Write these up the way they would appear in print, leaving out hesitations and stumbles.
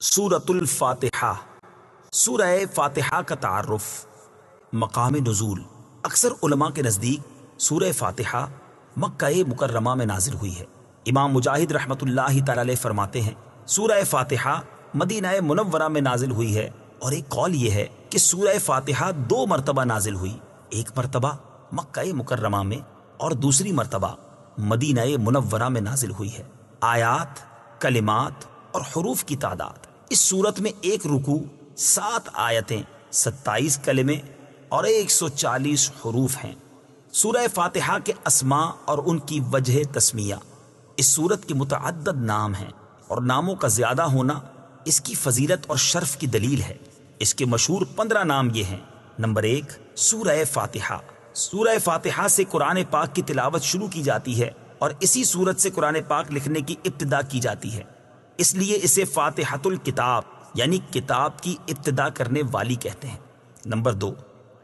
سورۃ الفاتحہ۔ سورہ فاتحہ کا تعارف، مقام نزول۔ اکثر علماء کے نزدیک سورہ فاتحہ مکہ مکرمہ میں نازل ہوئی ہے۔ امام مجاہد رحمۃ اللہ تعالی علیہ فرماتے ہیں سورہ فاتحہ مدینہ منورہ میں نازل ہوئی ہے، اور ایک قول یہ ہے کہ سورہ فاتحہ 2 مرتبہ نازل ہوئی، ایک مرتبہ مکہ مکرمہ میں اور دوسری مرتبہ مدینہ منورہ میں نازل ہوئی ہے۔ آیات، کلمات اور حروف کی تعداد، اس صورت میں ایک رکوع، 7 آیتیں، 27 کلمے اور 140 حروف ہیں۔ سورہ فاتحہ کے اسماء اور ان کی وجہ تسمیہ۔ اس سورت کے متعدد نام ہیں، اور ناموں کا زیادہ ہونا اس کی فضیلت اور شرف کی دلیل ہے۔ اس کے مشہور 15 نام یہ ہیں۔ نمبر 1، سورہ فاتحہ۔ سورہ فاتحہ سے قرآن پاک کی تلاوت شروع کی جاتی ہے، اور اسی سورت سے قرآن پاک لکھنے کی ابتدا کی جاتی ہے، اس لیے اسے فاتحۃ الکتاب یعنی کتاب کی ابتدا کرنے والی کہتے ہیں۔ نمبر 2،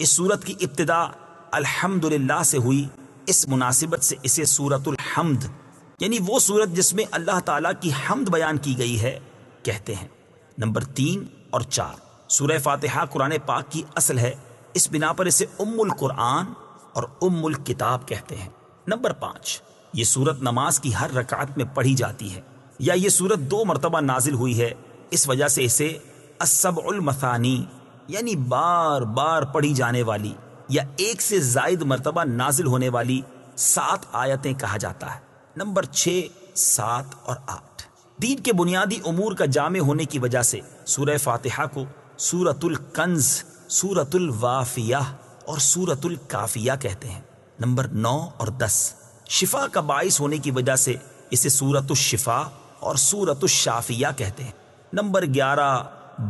اس سورت کی ابتدا الحمدللہ سے ہوئی، اس مناسبت سے اسے سورۃ الحمد یعنی وہ سورت جس میں اللہ تعالیٰ کی حمد بیان کی گئی ہے کہتے ہیں۔ نمبر 3 اور 4، سورہ فاتحہ قرآن پاک کی اصل ہے، اس بنا پر اسے ام القرآن اور ام الکتاب کہتے ہیں۔ نمبر 5، یہ سورت نماز کی ہر رکعت میں پڑھی جاتی ہے، یا یہ سورت 2 مرتبہ نازل ہوئی ہے، اس وجہ سے اسے السبع المثانی یعنی بار بار پڑھی جانے والی یا 1 سے زائد مرتبہ نازل ہونے والی 7 آیتیں کہا جاتا ہے۔ نمبر 6، 7 اور 8، دین کے بنیادی امور کا جامع ہونے کی وجہ سے سورہ فاتحہ کو سورۃ الکنز، سورۃ الوافیہ اور سورۃ الکافیہ کہتے ہیں۔ نمبر 9 اور 10، شفا کا باعث ہونے کی وجہ سے اسے سورۃ الشفا اور سورۃ الشافیہ کہتے ہیں۔ نمبر 11،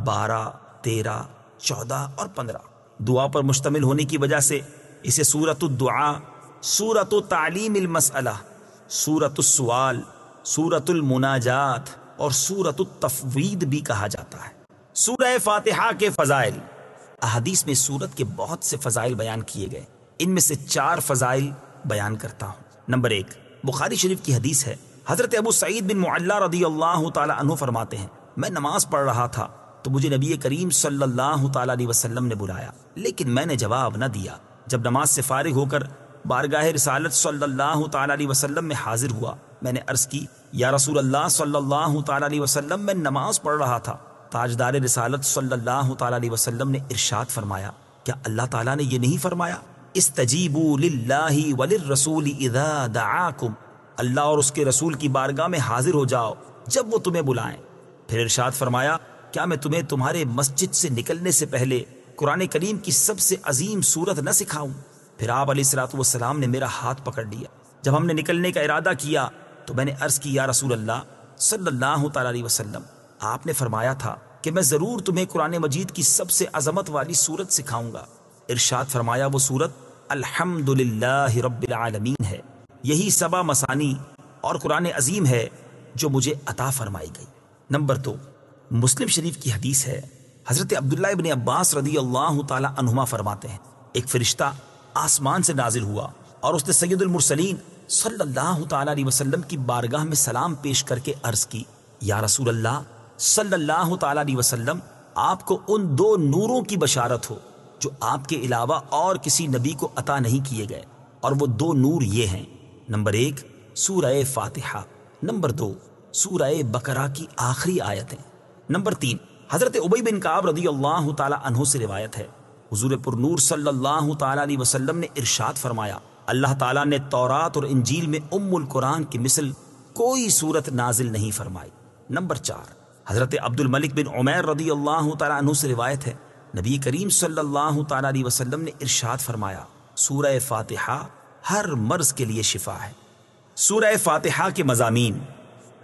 12، 13، 14 اور 15، دعا پر مشتمل ہونے کی وجہ سے اسے سورۃ الدعاء، سورۃ تعلیم المسئلہ، سورۃ السؤال، سورۃ المناجات اور سورۃ التفویض بھی کہا جاتا ہے۔ سورہ فاتحہ کے فضائل۔ احادیث میں سورت کے بہت سے فضائل بیان کیے گئے، ان میں سے 4 فضائل بیان کرتا ہوں۔ نمبر 1، بخاری شریف کی حدیث ہے، حضرت ابو سعید بن معلہ رضی اللہ تعالی عنہ فرماتے ہیں، میں نماز پڑھ رہا تھا تو مجھے نبی کریم صلی اللہ تعالی علیہ وسلم نے بلایا، لیکن میں نے جواب نہ دیا۔ جب نماز سے فارغ ہو کر بارگاہ رسالت صلی اللہ تعالی علیہ وسلم میں حاضر ہوا، میں نے عرض کی، یا رسول اللہ صلی اللہ تعالی علیہ وسلم، میں نماز پڑھ رہا تھا۔ تاجدار رسالت صلی اللہ تعالی علیہ وسلم نے ارشاد فرمایا، کیا اللہ تعالیٰ نے یہ نہیں فرمایا، استجیبوا للہ وللرسول اذا دعاکم، اللہ اور اس کے رسول کی بارگاہ میں حاضر ہو جاؤ جب وہ تمہیں بلائیں۔ پھر ارشاد فرمایا، کیا میں تمہیں تمہارے مسجد سے نکلنے سے پہلے قرآن کریم کی سب سے عظیم سورت نہ سکھاؤں؟ پھر آپ علیہ الصلوۃ والسلام نے میرا ہاتھ پکڑ لیا۔ جب ہم نے نکلنے کا ارادہ کیا تو میں نے عرض کی، یا رسول اللہ صلی اللہ تعالی علیہ وسلم، آپ نے فرمایا تھا کہ میں ضرور تمہیں قرآن مجید کی سب سے عظمت والی سورت سکھاؤں گا۔ ارشاد فرمایا، وہ سورت الحمدللہ رب العالمین ہے، یہی 7 مثانی اور قرآن عظیم ہے جو مجھے عطا فرمائی گئی۔ نمبر 2، مسلم شریف کی حدیث ہے، حضرت عبداللہ ابن عباس رضی اللہ تعالی عنہما فرماتے ہیں، ایک فرشتہ آسمان سے نازل ہوا اور اس نے سید المرسلین صلی اللہ تعالی علیہ وسلم کی بارگاہ میں سلام پیش کر کے عرض کی، یا رسول اللہ صلی اللہ تعالی علیہ وسلم، آپ کو ان 2 نوروں کی بشارت ہو جو آپ کے علاوہ اور کسی نبی کو عطا نہیں کیے گئے، اور وہ 2 نور یہ ہیں، نمبر 1 سورہ فاتحہ، نمبر 2 سورہ بقرہ کی آخری آیتیں۔ نمبر 3، حضرت ابی بن کعب رضی اللہ تعالی عنہ سے روایت ہے، حضور پر نور صلی اللہ تعالی علیہ وسلم نے ارشاد فرمایا، اللہ تعالیٰ نے تورات اور انجیل میں ام القرآن کی مثل کوئی سورت نازل نہیں فرمائی۔ نمبر 4، حضرت عبد الملک بن عمیر رضی اللہ تعالی عنہ سے روایت ہے، نبی کریم صلی اللہ تعالی علیہ وسلم نے ارشاد فرمایا، سورہ فاتحہ ہر مرض کے لیے شفا ہے۔ سورہ فاتحہ کے مضامین۔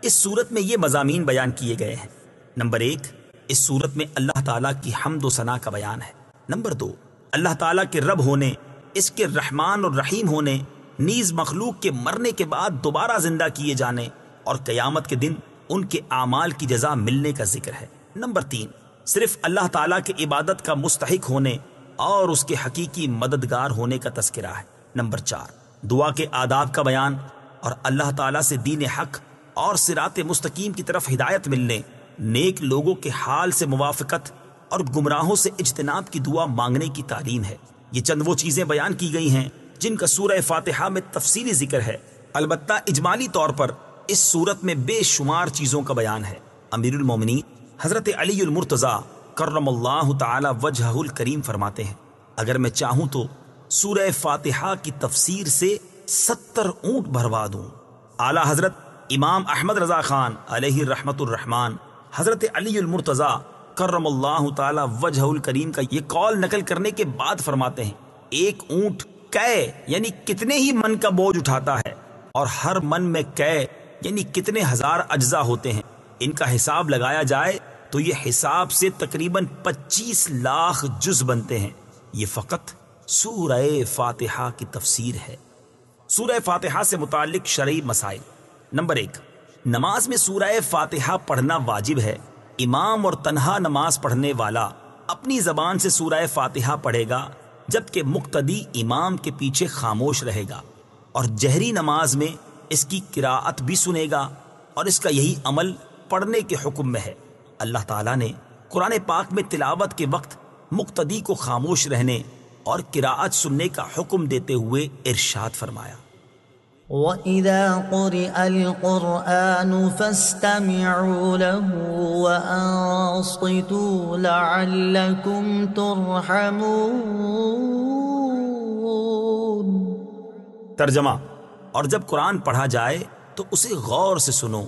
اس سورت میں یہ مضامین بیان کیے گئے ہیں۔ نمبر 1، اس سورت میں اللہ تعالیٰ کی حمد و ثنا کا بیان ہے۔ نمبر 2، اللہ تعالیٰ کے رب ہونے، اس کے رحمان اور رحیم ہونے، نیز مخلوق کے مرنے کے بعد دوبارہ زندہ کیے جانے اور قیامت کے دن ان کے اعمال کی جزا ملنے کا ذکر ہے۔ نمبر 3، صرف اللہ تعالیٰ کے عبادت کا مستحق ہونے اور اس کے حقیقی مددگار ہونے کا تذکرہ ہے۔ نمبر 4، دعا کے آداب کا بیان اور اللہ تعالیٰ سے دین حق اور صراط مستقیم کی طرف ہدایت ملنے نیک لوگوں کے حال سے موافقت اور گمراہوں سے اجتناب کی دعا مانگنے کی تعلیم ہے۔ یہ چند وہ چیزیں بیان کی گئی ہیں جن کا سورہ فاتحہ میں تفصیلی ذکر ہے، البتہ اجمالی طور پر اس سورت میں بے شمار چیزوں کا بیان ہے۔ امیر المومنین حضرت علی المرتضیٰ کرم اللہ تعالی وجہہ الکریم فرماتے ہیں، اگر میں چاہوں تو سورہ فاتحہ کی تفسیر سے 70 اونٹ بھروا دوں۔ اعلی حضرت امام احمد رضا خان علیہ رحمت الرحمن حضرت علی المرتضیٰ کرم اللہ تعالی وجہ الکریم کا یہ قول نقل کرنے کے بعد فرماتے ہیں، ایک اونٹ کئے یعنی کتنے ہی من کا بوجھ اٹھاتا ہے، اور ہر من میں کئے یعنی کتنے ہزار اجزاء ہوتے ہیں، ان کا حساب لگایا جائے تو یہ حساب سے تقریباً 25 لاکھ جز بنتے ہیں۔ یہ فقط سورہ فاتحہ کی تفسیر ہے۔ سورہ فاتحہ سے متعلق شرعی مسائل۔ نمبر 1، نماز میں سورہ فاتحہ پڑھنا واجب ہے۔ امام اور تنہا نماز پڑھنے والا اپنی زبان سے سورہ فاتحہ پڑھے گا، جبکہ مقتدی امام کے پیچھے خاموش رہے گا، اور جہری نماز میں اس کی قراءت بھی سنے گا، اور اس کا یہی عمل پڑھنے کے حکم میں ہے۔ اللہ تعالیٰ نے قرآن پاک میں تلاوت کے وقت مقتدی کو خاموش رہنے اور قراءت سننے کا حکم دیتے ہوئے ارشاد فرمایا، وَإِذَا قُرِئَ الْقُرْآنُ فَاسْتَمِعُوا لَهُ وَأَنصِتُوا لَعَلَّكُمْ تُرْحَمُونَ۔ ترجمہ، اور جب قرآن پڑھا جائے تو اسے غور سے سنو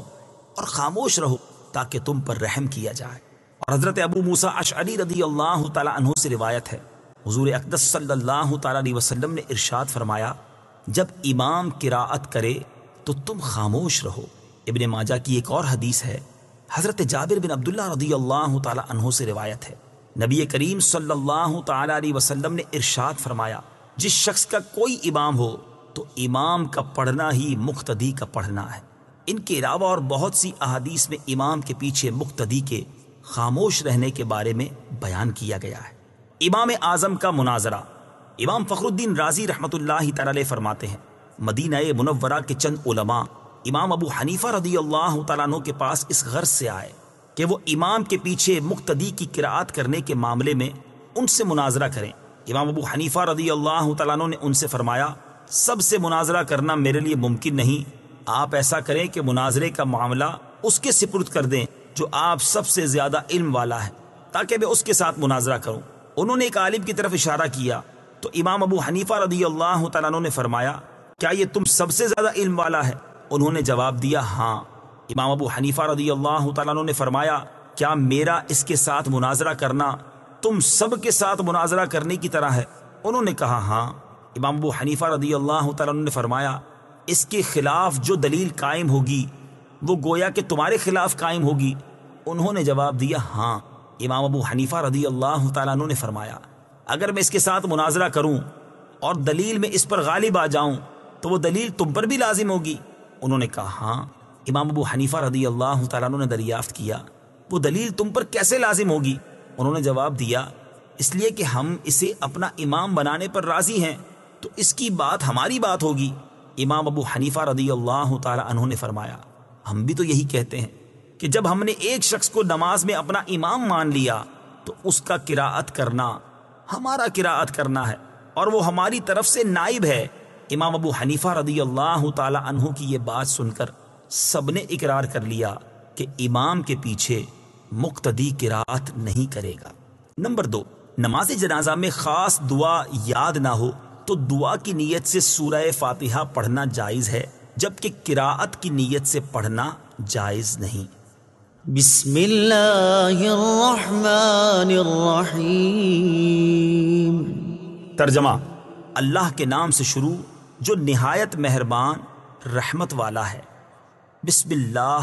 اور خاموش رہو تاکہ تم پر رحم کیا جائے۔ اور حضرت ابو موسیٰ اشعری رضی اللہ تعالی عنہ سے روایت ہے، حضور اقدس صلی اللہ تعالی علیہ وسلم نے ارشاد فرمایا، جب امام قراءت کرے تو تم خاموش رہو۔ ابن ماجہ کی ایک اور حدیث ہے، حضرت جابر بن عبداللہ رضی اللہ تعالی عنہ سے روایت ہے، نبی کریم صلی اللہ تعالی علیہ وسلم نے ارشاد فرمایا، جس شخص کا کوئی امام ہو تو امام کا پڑھنا ہی مقتدی کا پڑھنا ہے۔ ان کے علاوہ اور بہت سی احادیث میں امام کے پیچھے مقتدی کے خاموش رہنے کے بارے میں بیان کیا گیا ہے۔ امام اعظم کا مناظرہ۔ امام فخر الدین رازی رحمت اللہ تعالی علیہ فرماتے ہیں، مدینہ منورہ کے چند علماء امام ابو حنیفہ رضی اللہ تعالیٰ عنہ کے پاس اس غرض سے آئے کہ وہ امام کے پیچھے مقتدی کی قراءت کرنے کے معاملے میں ان سے مناظرہ کریں۔ امام ابو حنیفہ رضی اللہ تعالیٰ عنہ نے ان سے فرمایا، سب سے مناظرہ کرنا میرے لیے ممکن نہیں، آپ ایسا کریں کہ مناظرے کا معاملہ اس کے سپرد کر دیں جو آپ سب سے زیادہ علم والا ہے، تاکہ میں اس کے ساتھ مناظرہ کروں۔ انہوں نے ایک عالم کی طرف اشارہ کیا تو امام ابو حنیفہ رضی اللہ تعالیٰ عنہ نے فرمایا، کیا یہ تم سب سے زیادہ علم والا ہے؟ انہوں نے جواب دیا، ہاں۔ امام ابو حنیفہ رضی اللہ تعالیٰ عنہ نے فرمایا، کیا میرا اس کے ساتھ مناظرہ کرنا تم سب کے ساتھ مناظرہ کرنے کی طرح ہے؟ انہوں نے کہا، ہاں۔ امام ابو حنیفہ رضی اللہ تعالیٰ عنہ نے فرمایا، اس کے خلاف جو دلیل قائم ہوگی وہ گویا کہ تمہارے خلاف قائم ہوگی؟ انہوں نے جواب دیا، ہاں۔ امام ابو حنیفہ رضی اللہ تعالیٰ عنہ نے فرمایا، اگر میں اس کے ساتھ مناظرہ کروں اور دلیل میں اس پر غالب آ جاؤں تو وہ دلیل تم پر بھی لازم ہوگی؟ انہوں نے کہا، ہاں۔ امام ابو حنیفہ رضی اللہ تعالیٰ عنہ نے دریافت کیا، وہ دلیل تم پر کیسے لازم ہوگی؟ انہوں نے جواب دیا، اس لیے کہ ہم اسے اپنا امام بنانے پر راضی ہیں تو اس کی بات ہماری بات ہوگی۔ امام ابو حنیفہ رضی اللہ تعالیٰ عنہ نے فرمایا، ہم بھی تو یہی کہتے ہیں کہ جب ہم نے ایک شخص کو نماز میں اپنا امام مان لیا تو اس کا قراءت کرنا ہمارا قراءت کرنا ہے اور وہ ہماری طرف سے نائب ہے۔ امام ابو حنیفہ رضی اللہ تعالی عنہ کی یہ بات سن کر سب نے اقرار کر لیا کہ امام کے پیچھے مقتدی قراءت نہیں کرے گا۔ نمبر 2، نماز جنازہ میں خاص دعا یاد نہ ہو تو دعا کی نیت سے سورہ فاتحہ پڑھنا جائز ہے، جبکہ قراءت کی نیت سے پڑھنا جائز نہیں۔ بسم اللہ الرحمن الرحیم۔ ترجمہ، اللہ کے نام سے شروع جو نہایت مہربان رحمت والا ہے۔ بسم اللہ،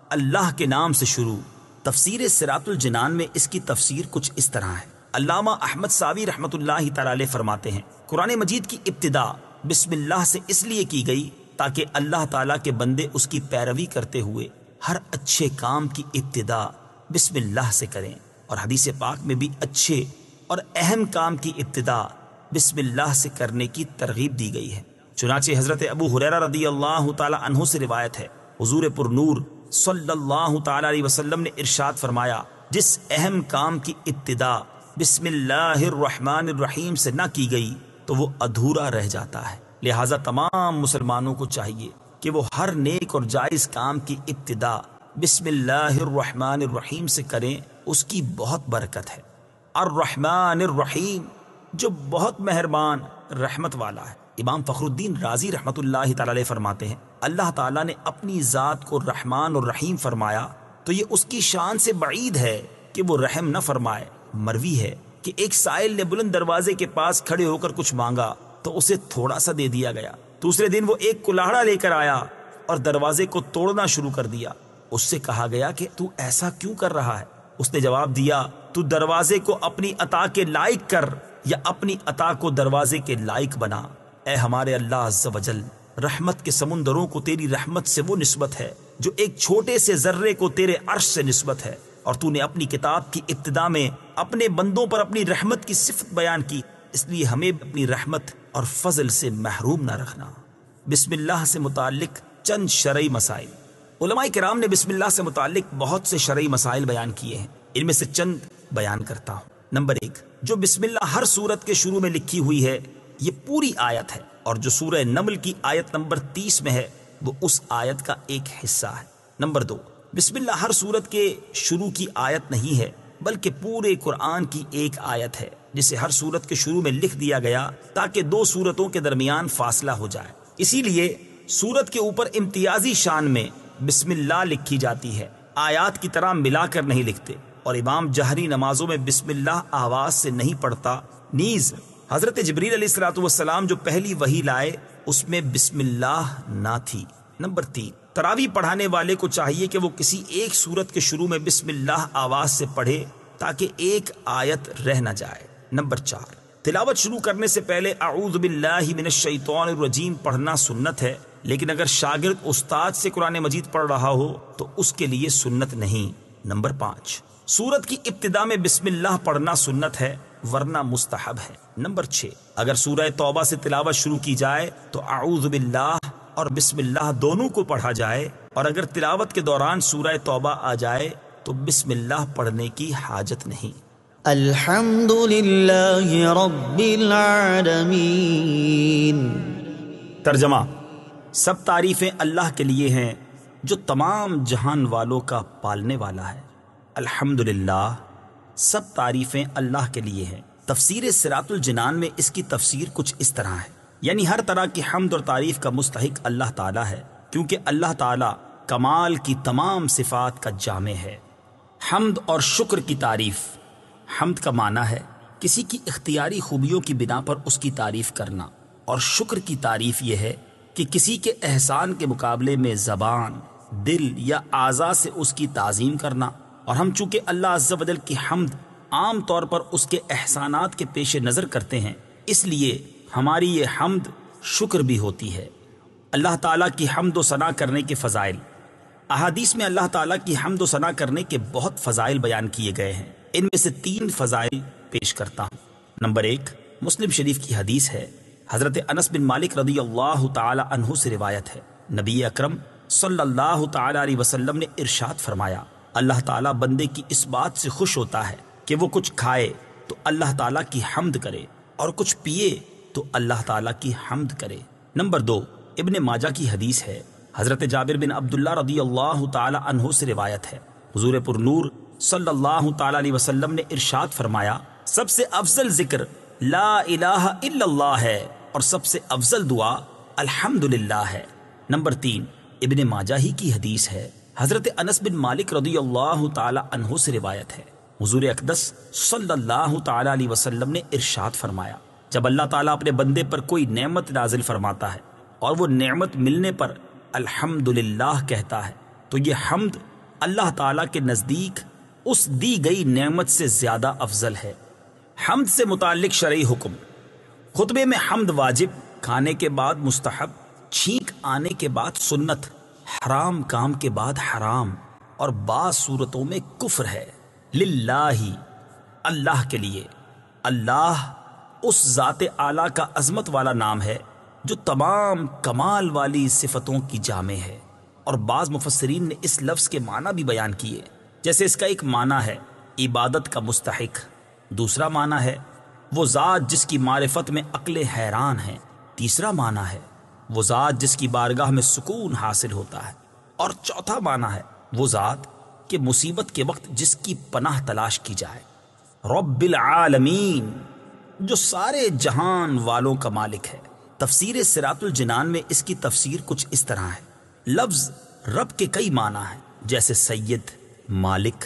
اللہ کے نام سے شروع۔ تفسیر صراط الجنان میں اس کی تفسیر کچھ اس طرح ہے۔ علامہ احمد ساوی رحمت اللہ تعالی علیہ فرماتے ہیں، قرآن مجید کی ابتدا بسم اللہ سے اس لیے کی گئی تاکہ اللہ تعالیٰ کے بندے اس کی پیروی کرتے ہوئے ہر اچھے کام کی ابتدا بسم اللہ سے کریں، اور حدیث پاک میں بھی اچھے اور اہم کام کی ابتدا بسم اللہ سے کرنے کی ترغیب دی گئی ہے۔ چنانچہ حضرت ابو ہریرہ رضی اللہ تعالی عنہ سے روایت ہے، حضور پر نور صلی اللہ تعالی علیہ وسلم نے ارشاد فرمایا، جس اہم کام کی ابتدا بسم اللہ الرحمن الرحیم سے نہ کی گئی تو وہ ادھورا رہ جاتا ہے۔ لہٰذا تمام مسلمانوں کو چاہیے کہ وہ ہر نیک اور جائز کام کی ابتدا بسم اللہ الرحمن الرحیم سے کریں، اس کی بہت برکت ہے۔ الرحمن الرحیم، جو بہت مہربان رحمت والا ہے۔ امام فخر الدین رازی رحمت اللہ تعالی علیہ فرماتے ہیں، اللہ تعالیٰ نے اپنی ذات کو رحمان اور رحیم فرمایا تو یہ اس کی شان سے بعید ہے کہ وہ رحم نہ فرمائے۔ مروی ہے کہ ایک سائل نے بلند دروازے کے پاس کھڑے ہو کر کچھ مانگا تو اسے تھوڑا سا دے دیا گیا۔ دوسرے دن وہ ایک کلاڑا لے کر آیا اور دروازے کو توڑنا شروع کر دیا۔ اس سے کہا گیا کہ تو ایسا کیوں کر رہا ہے؟ اس نے جواب دیا، تو دروازے کو اپنی عطا کے لائق کر یا اپنی عطا کو دروازے کے لائق بنا۔ اے ہمارے اللہ عز و جل، رحمت کے سمندروں کو تیری رحمت سے وہ نسبت ہے جو ایک چھوٹے سے ذرے کو تیرے عرش سے نسبت ہے، اور تو نے اپنی کتاب کی ابتدا میں اپنے بندوں پر اپنی رحمت کی صفت بیان کی، اس لیے ہمیں اپنی رحمت اور فضل سے محروم نہ رکھنا۔ بسم اللہ سے متعلق چند شرعی مسائل۔ علماء کرام نے بسم اللہ سے متعلق بہت سے شرعی مسائل بیان کیے ہیں، ان میں سے چند بیان کرتا ہوں۔ نمبر 1، جو بسم اللہ ہر سورت کے شروع میں لکھی ہوئی ہے یہ پوری آیت ہے، اور جو سورہ نمل کی آیت نمبر 30 میں ہے وہ اس آیت کا ایک حصہ ہے۔ نمبر 2، بسم اللہ ہر سورت کے شروع کی آیت نہیں ہے بلکہ پورے قرآن کی ایک آیت ہے، جسے ہر سورت کے شروع میں لکھ دیا گیا تاکہ دو سورتوں کے درمیان فاصلہ ہو جائے۔ اسی لیے سورت کے اوپر امتیازی شان میں بسم اللہ لکھی جاتی ہے، آیات کی طرح ملا کر نہیں لکھتے، اور امام جہری نمازوں میں بسم اللہ آواز سے نہیں پڑھتا۔ نیز حضرت جبریل علیہ الصلوۃ والسلام جو پہلی وحی لائے اس میں بسم اللہ نہ تھی۔ نمبر 3، تراویح پڑھانے والے کو چاہیے کہ وہ کسی ایک سورت کے شروع میں بسم اللہ آواز سے پڑھے تاکہ ایک آیت رہ نہ جائے۔ نمبر 4، تلاوت شروع کرنے سے پہلے اعوذ باللہ من الشیطان الرجیم پڑھنا سنت ہے، لیکن اگر شاگرد استاد سے قرآن مجید پڑھ رہا ہو تو اس کے لیے سنت نہیں۔ نمبر 5، سورت کی ابتدا میں بسم اللہ پڑھنا سنت ہے ورنہ مستحب ہے۔ نمبر 6، اگر سورہ توبہ سے تلاوت شروع کی جائے تو اعوذ باللہ اور بسم اللہ دونوں کو پڑھا جائے، اور اگر تلاوت کے دوران سورہ توبہ آ جائے تو بسم اللہ پڑھنے کی حاجت نہیں۔ الحمد للہ رب العالمین۔ ترجمہ، سب تعریفیں اللہ کے لیے ہیں جو تمام جہان والوں کا پالنے والا ہے۔ الحمدللہ، سب تعریفیں اللہ کے لیے ہیں۔ تفسیر صراط الجنان میں اس کی تفسیر کچھ اس طرح ہے، یعنی ہر طرح کی حمد اور تعریف کا مستحق اللہ تعالیٰ ہے، کیونکہ اللہ تعالیٰ کمال کی تمام صفات کا جامع ہے۔ حمد اور شکر کی تعریف۔ حمد کا معنی ہے کسی کی اختیاری خوبیوں کی بنا پر اس کی تعریف کرنا، اور شکر کی تعریف یہ ہے کہ کسی کے احسان کے مقابلے میں زبان، دل یا اعضاء سے اس کی تعظیم کرنا۔ اور ہم چونکہ اللہ عز و جل کی حمد عام طور پر اس کے احسانات کے پیش نظر کرتے ہیں، اس لیے ہماری یہ حمد شکر بھی ہوتی ہے۔ اللہ تعالیٰ کی حمد و ثنا کرنے کے فضائل۔ احادیث میں اللہ تعالیٰ کی حمد و ثنا کرنے کے بہت فضائل بیان کیے گئے ہیں، ان میں سے 3 فضائل پیش کرتا ہوں۔ نمبر 1، مسلم شریف کی حدیث ہے، حضرت انس بن مالک رضی اللہ تعالی عنہ سے روایت ہے، نبی اکرم صلی اللہ تعالی علیہ وسلم نے ارشاد فرمایا، اللہ تعالیٰ بندے کی اس بات سے خوش ہوتا ہے کہ وہ کچھ کھائے تو اللہ تعالیٰ کی حمد کرے، اور کچھ پیے تو اللہ تعالیٰ کی حمد کرے۔ نمبر 2، ابن ماجہ کی حدیث ہے، حضرت جابر بن عبداللہ رضی اللہ تعالی عنہ سے روایت ہے، حضور پر نور صلی اللہ تعالی علیہ وسلم نے ارشاد فرمایا، سب سے افضل ذکر لا الہ الا اللہ ہے، اور سب سے افضل دعا الحمدللہ ہے۔ نمبر 3، ابن ماجہ ہی کی حدیث ہے، حضرت انس بن مالک رضی اللہ تعالی عنہ سے روایت ہے، حضور اقدس صلی اللہ تعالی علیہ وسلم نے ارشاد فرمایا، جب اللہ تعالیٰ اپنے بندے پر کوئی نعمت نازل فرماتا ہے اور وہ نعمت ملنے پر الحمدللہ کہتا ہے تو یہ حمد اللہ تعالیٰ کے نزدیک اس دی گئی نعمت سے زیادہ افضل ہے۔ حمد سے متعلق شرعی حکم۔ خطبے میں حمد واجب، کھانے کے بعد مستحب، چھینک آنے کے بعد سنت، حرام کام کے بعد حرام، اور بعض صورتوں میں کفر ہے۔ للہ، اللہ کے لیے۔ اللہ اس ذات اعلیٰ کا عظمت والا نام ہے جو تمام کمال والی صفتوں کی جامع ہے۔ اور بعض مفسرین نے اس لفظ کے معنی بھی بیان کیے، جیسے اس کا ایک معنی ہے عبادت کا مستحق، دوسرا معنی ہے وہ ذات جس کی معرفت میں عقلیں حیران ہیں، تیسرا معنی ہے وہ ذات جس کی بارگاہ میں سکون حاصل ہوتا ہے، اور چوتھا معنی ہے وہ ذات کہ مصیبت کے وقت جس کی پناہ تلاش کی جائے۔ رب العالمین، جو سارے جہان والوں کا مالک ہے۔ تفسیر صراط الجنان میں اس کی تفسیر کچھ اس طرح ہے، لفظ رب کے کئی معنی ہیں، جیسے سید، مالک،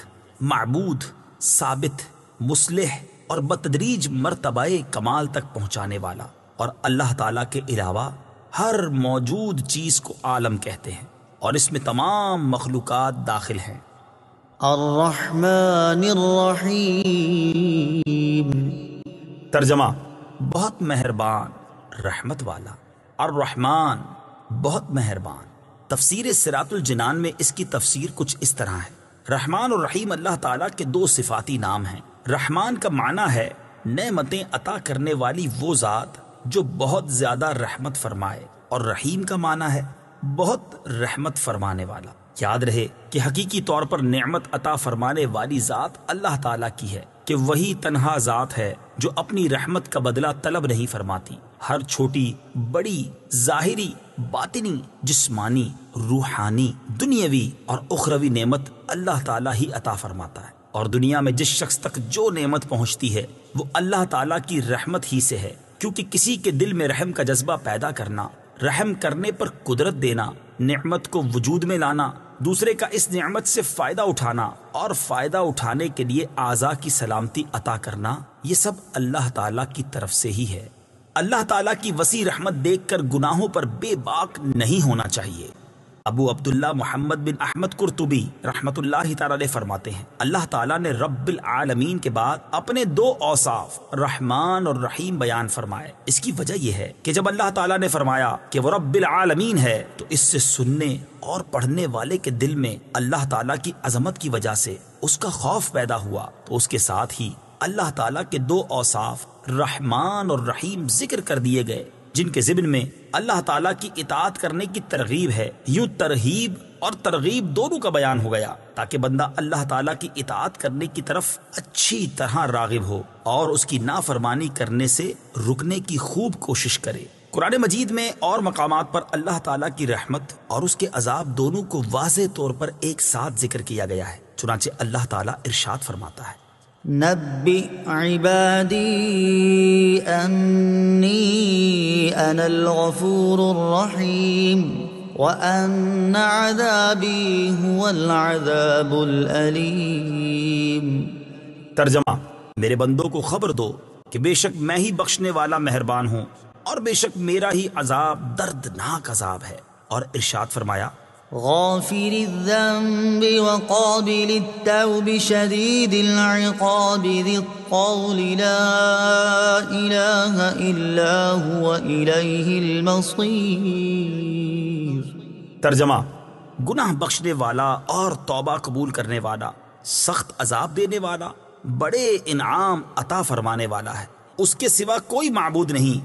معبود، ثابت، مصلح اور بتدریج مرتبہ کمال تک پہنچانے والا، اور اللہ تعالیٰ کے علاوہ ہر موجود چیز کو عالم کہتے ہیں، اور اس میں تمام مخلوقات داخل ہیں۔ الرحمن الرحیم، ترجمہ: بہت مہربان، رحمت والا۔ الرحمن، بہت مہربان۔ تفسیر صراط الجنان میں اس کی تفسیر کچھ اس طرح ہے، رحمان اور رحیم اللہ تعالیٰ کے دو صفاتی نام ہیں۔ رحمان کا معنی ہے نعمتیں عطا کرنے والی وہ ذات جو بہت زیادہ رحمت فرمائے، اور رحیم کا معنی ہے بہت رحمت فرمانے والا۔ یاد رہے کہ حقیقی طور پر نعمت عطا فرمانے والی ذات اللہ تعالیٰ کی ہے، کہ وہی تنہا ذات ہے جو اپنی رحمت کا بدلہ طلب نہیں فرماتی۔ ہر چھوٹی بڑی، ظاہری، باطنی، جسمانی، روحانی، دنیاوی اور اخروی نعمت اللہ تعالیٰ ہی عطا فرماتا ہے، اور دنیا میں جس شخص تک جو نعمت پہنچتی ہے وہ اللہ تعالیٰ کی رحمت ہی سے ہے، کیونکہ کسی کے دل میں رحم کا جذبہ پیدا کرنا، رحم کرنے پر قدرت دینا، نعمت کو وجود میں لانا، دوسرے کا اس نعمت سے فائدہ اٹھانا اور فائدہ اٹھانے کے لیے اعضاء کی سلامتی عطا کرنا، یہ سب اللہ تعالیٰ کی طرف سے ہی ہے۔ اللہ تعالیٰ کی وسیع رحمت دیکھ کر گناہوں پر بے باک نہیں ہونا چاہیے۔ ابو عبداللہ محمد بن احمد قرطبی رحمت اللہ تعالی علیہ فرماتے ہیں، اللہ تعالیٰ نے رب العالمین کے بعد اپنے دو اوصاف رحمان اور رحیم بیان فرمائے۔ اس کی وجہ یہ ہے کہ جب اللہ تعالیٰ نے فرمایا کہ وہ رب العالمین ہے، تو اس سے سننے اور پڑھنے والے کے دل میں اللہ تعالیٰ کی عظمت کی وجہ سے اس کا خوف پیدا ہوا، تو اس کے ساتھ ہی اللہ تعالیٰ کے دو اوصاف رحمان اور رحیم ذکر کر دیے گئے، جن کے ضمن میں اللہ تعالیٰ کی اطاعت کرنے کی ترغیب ہے۔ یوں ترغیب اور ترغیب دونوں کا بیان ہو گیا، تاکہ بندہ اللہ تعالیٰ کی اطاعت کرنے کی طرف اچھی طرح راغب ہو اور اس کی نافرمانی کرنے سے رکنے کی خوب کوشش کرے۔ قرآن مجید میں اور مقامات پر اللہ تعالیٰ کی رحمت اور اس کے عذاب دونوں کو واضح طور پر ایک ساتھ ذکر کیا گیا ہے۔ چنانچہ اللہ تعالیٰ ارشاد فرماتا ہے، نبئ عبادی انی انا الغفور الرحیم وان عذابی هو العذاب الالیم۔ ترجمہ: میرے بندوں کو خبر دو کہ بے شک میں ہی بخشنے والا مہربان ہوں، اور بے شک میرا ہی عذاب دردناک عذاب ہے۔ اور ارشاد فرمایا، غافر الذنب وقابل التوب شدید العقاب ذی الطول لا الہ الا هو الیہ المصیر۔ ترجمہ: گناہ بخشنے والا اور توبہ قبول کرنے والا، سخت عذاب دینے والا، بڑے انعام عطا فرمانے والا ہے، اس کے سوا کوئی معبود نہیں،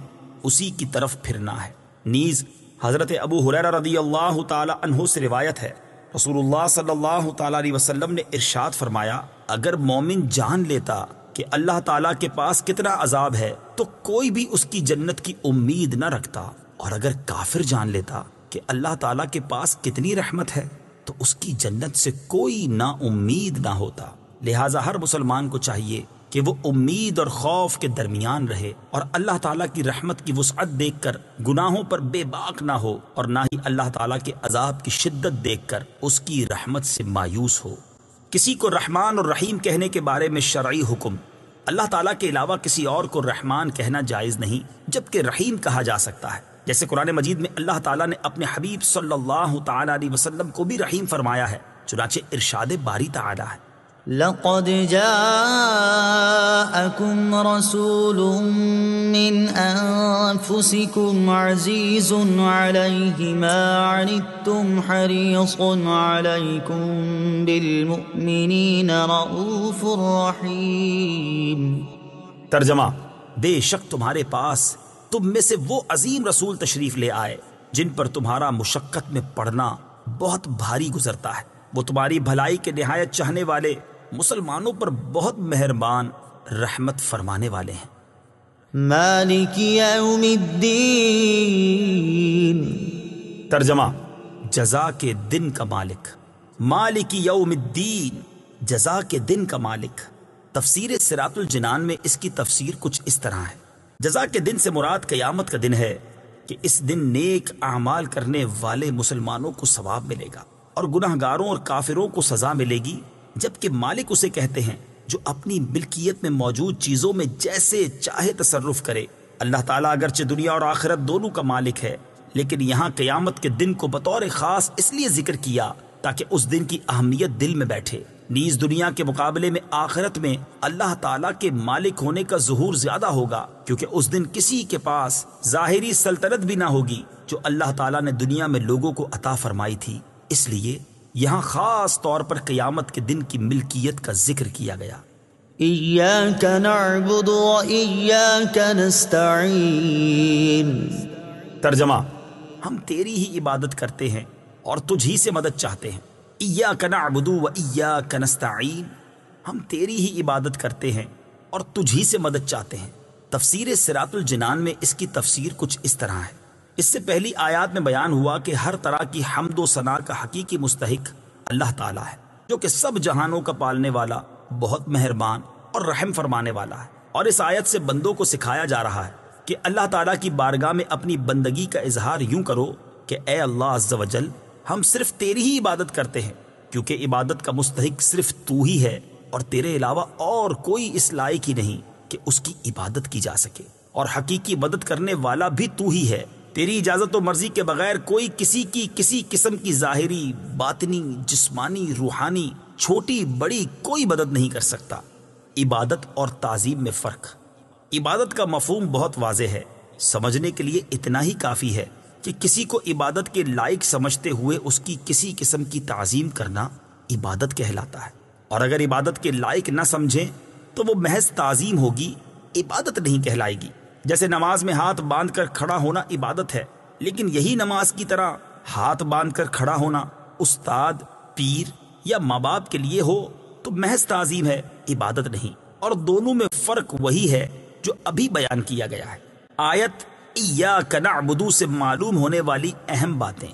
اسی کی طرف پھرنا ہے۔ نیز حضرت ابو ہریرہ رضی اللہ تعالی عنہ سے روایت ہے، رسول اللہ صلی اللہ تعالی علیہ وسلم نے ارشاد فرمایا، اگر مومن جان لیتا کہ اللہ تعالیٰ کے پاس کتنا عذاب ہے تو کوئی بھی اس کی جنت کی امید نہ رکھتا، اور اگر کافر جان لیتا کہ اللہ تعالیٰ کے پاس کتنی رحمت ہے تو اس کی جنت سے کوئی نا امید نہ ہوتا۔ لہٰذا ہر مسلمان کو چاہیے کہ وہ امید اور خوف کے درمیان رہے، اور اللہ تعالیٰ کی رحمت کی وسعت دیکھ کر گناہوں پر بے باک نہ ہو، اور نہ ہی اللہ تعالیٰ کے عذاب کی شدت دیکھ کر اس کی رحمت سے مایوس ہو۔ کسی کو رحمان اور رحیم کہنے کے بارے میں شرعی حکم، اللہ تعالیٰ کے علاوہ کسی اور کو رحمان کہنا جائز نہیں، جبکہ رحیم کہا جا سکتا ہے، جیسے قرآن مجید میں اللہ تعالیٰ نے اپنے حبیب صلی اللہ تعالیٰ علیہ وسلم کو بھی رحیم فرمایا ہے۔ چنانچہ ارشاد باری تعالیٰ ہے، لقد جاءكم رسول من أنفسكم عزيز عليه ما عنتم حريص عليكم بالمؤمنين رؤوف رحيم۔ ترجمہ: بے شک تمہارے پاس تم میں سے وہ عظیم رسول تشریف لے آئے جن پر تمہارا مشقت میں پڑنا بہت بھاری گزرتا ہے۔ وہ تمہاری بھلائی کے نہایت چاہنے والے، مسلمانوں پر بہت مہربان، رحمت فرمانے والے ہیں۔ مالک یوم الدین، ترجمہ: جزا کے دن کا مالک۔ مالک یوم الدین، جزا کے دن کا مالک۔ تفسیر صراط الجنان میں اس کی تفسیر کچھ اس طرح ہے: جزا کے دن سے مراد قیامت کا دن ہے کہ اس دن نیک اعمال کرنے والے مسلمانوں کو ثواب ملے گا اور گناہ گاروں اور کافروں کو سزا ملے گی، جبکہ مالک اسے کہتے ہیں جو اپنی ملکیت میں موجود چیزوں میں جیسے چاہے تصرف کرے۔ اللہ تعالیٰ اگرچہ دنیا اور آخرت دونوں کا مالک ہے، لیکن یہاں قیامت کے دن کو بطور خاص اس لیے ذکر کیا تاکہ اس دن کی اہمیت دل میں بیٹھے۔ نیز دنیا کے مقابلے میں آخرت میں اللہ تعالیٰ کے مالک ہونے کا ظہور زیادہ ہوگا، کیونکہ اس دن کسی کے پاس ظاہری سلطنت بھی نہ ہوگی جو اللہ تعالیٰ نے دنیا میں لوگوں کو عطا فرمائی تھی۔ اس لیے یہاں خاص طور پر قیامت کے دن کی ملکیت کا ذکر کیا گیا۔ ایاک نعبد و ایاک نستعین، ترجمہ: ہم تیری ہی عبادت کرتے ہیں اور تجھ ہی سے مدد چاہتے ہیں۔ ایاک نعبد و ایاک نستعین، ہم تیری ہی عبادت کرتے ہیں اور تجھ ہی سے مدد چاہتے ہیں۔ تفسیر صراط الجنان میں اس کی تفسیر کچھ اس طرح ہے: اس سے پہلی آیات میں بیان ہوا کہ ہر طرح کی حمد و ثنا کا حقیقی مستحق اللہ تعالیٰ ہے، جو کہ سب جہانوں کا پالنے والا، بہت مہربان اور رحم فرمانے والا ہے۔ اور اس آیت سے بندوں کو سکھایا جا رہا ہے کہ اللہ تعالیٰ کی بارگاہ میں اپنی بندگی کا اظہار یوں کرو کہ اے اللہ عز و جل، ہم صرف تیری ہی عبادت کرتے ہیں، کیونکہ عبادت کا مستحق صرف تو ہی ہے اور تیرے علاوہ اور کوئی اس لائق ہی نہیں کہ اس کی عبادت کی جا سکے، اور حقیقی مدد کرنے والا بھی تو ہی ہے۔ تیری اجازت و مرضی کے بغیر کوئی کسی کی کسی قسم کی ظاہری، باطنی، جسمانی، روحانی، چھوٹی بڑی کوئی مدد نہیں کر سکتا۔ عبادت اور تعظیم میں فرق۔ عبادت کا مفہوم بہت واضح ہے، سمجھنے کے لیے اتنا ہی کافی ہے کہ کسی کو عبادت کے لائق سمجھتے ہوئے اس کی کسی قسم کی تعظیم کرنا عبادت کہلاتا ہے، اور اگر عبادت کے لائق نہ سمجھیں تو وہ محض تعظیم ہوگی، عبادت نہیں کہلائے گی۔ جیسے نماز میں ہاتھ باندھ کر کھڑا ہونا عبادت ہے، لیکن یہی نماز کی طرح ہاتھ باندھ کر کھڑا ہونا استاد، پیر یا ماں باپ کے لیے ہو تو محض تعظیم ہے، عبادت نہیں۔ اور دونوں میں فرق وہی ہے جو ابھی بیان کیا گیا ہے۔ آیت ایاک نعبد سے معلوم ہونے والی اہم باتیں۔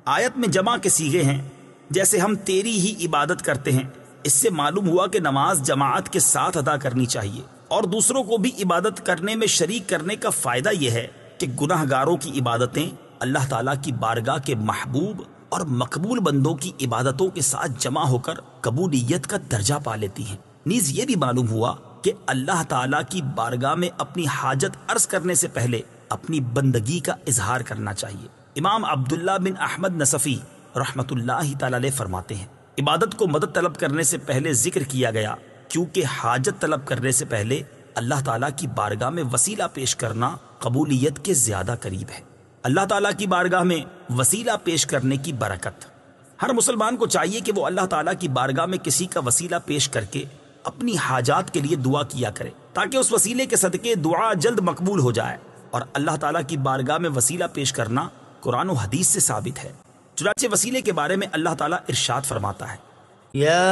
آیت میں جمع کے صیغے ہیں، جیسے ہم تیری ہی عبادت کرتے ہیں۔ اس سے معلوم ہوا کہ نماز جماعت کے ساتھ ادا کرنی چاہیے، اور دوسروں کو بھی عبادت کرنے میں شریک کرنے کا فائدہ یہ ہے کہ گناہ گاروں کی عبادتیں اللہ تعالیٰ کی بارگاہ کے محبوب اور مقبول بندوں کی عبادتوں کے ساتھ جمع ہو کر قبولیت کا درجہ پا لیتی ہیں۔ نیز یہ بھی معلوم ہوا کہ اللہ تعالیٰ کی بارگاہ میں اپنی حاجت عرض کرنے سے پہلے اپنی بندگی کا اظہار کرنا چاہیے۔ امام عبداللہ بن احمد نصفی رحمت اللہ تعالی علیہ فرماتے ہیں، عبادت کو مدد طلب کرنے سے پہلے ذکر کیا گیا کیونکہ حاجت طلب کرنے سے پہلے اللہ تعالیٰ کی بارگاہ میں وسیلہ پیش کرنا قبولیت کے زیادہ قریب ہے۔ اللہ تعالیٰ کی بارگاہ میں وسیلہ پیش کرنے کی برکت۔ ہر مسلمان کو چاہیے کہ وہ اللہ تعالیٰ کی بارگاہ میں کسی کا وسیلہ پیش کر کے اپنی حاجات کے لیے دعا کیا کرے، تاکہ اس وسیلے کے صدقے دعا جلد مقبول ہو جائے۔ اور اللہ تعالیٰ کی بارگاہ میں وسیلہ پیش کرنا قرآن و حدیث سے ثابت ہے۔ چنانچہ وسیلے کے بارے میں اللہ تعالیٰ ارشاد فرماتا ہے، یا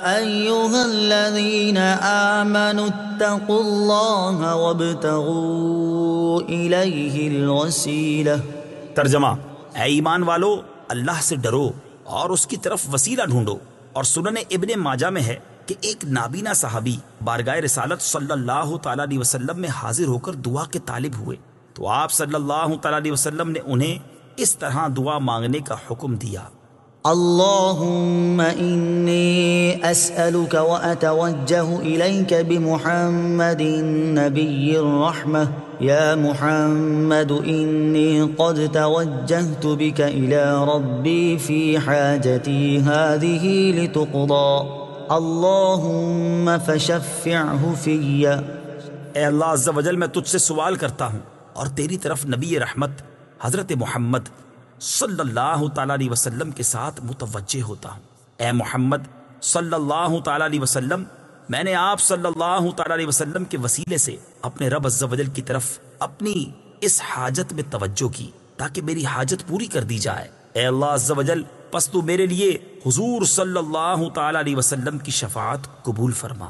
ایھا الذین آمنوا اتقوا اللہ وابتغوا الیہ الوسیلہ۔ ترجمہ: اے ایمان والو، اللہ سے ڈرو اور اس کی طرف وسیلہ ڈھونڈو۔ اور سنن ابن ماجہ میں ہے کہ ایک نابینا صحابی بارگاہ رسالت صلی اللہ تعالیٰ علیہ وسلم میں حاضر ہو کر دعا کے طالب ہوئے، تو آپ صلی اللہ تعالیٰ علیہ وسلم نے انہیں اس طرح دعا مانگنے کا حکم دیا، اللہم انی اسألک واتوجہ الیک بمحمد نبی الرحمہ یا محمد انی قد توجہت بک الی ربی فی حاجتی هذه لتقضى اللہم فشفعہ فی۔ اے اللہ عز و جل، میں تجھ سے سوال کرتا ہوں اور تیری طرف نبی رحمت حضرت محمد صلی اللہ تعالیٰ علیہ وسلم کے ساتھ متوجہ ہوتا ہوں۔ اے محمد صلی اللہ تعالیٰ علیہ وسلم، میں نے آپ صلی اللہ تعالیٰ علیہ وسلم کے وسیلے سے اپنے رب عز و جل کی طرف اپنی اس حاجت میں توجہ کی تاکہ میری حاجت پوری کر دی جائے۔ اے اللہ عز و جل پس تو میرے لیے حضور صلی اللہ تعالی علیہ وسلم کی شفاعت قبول فرما۔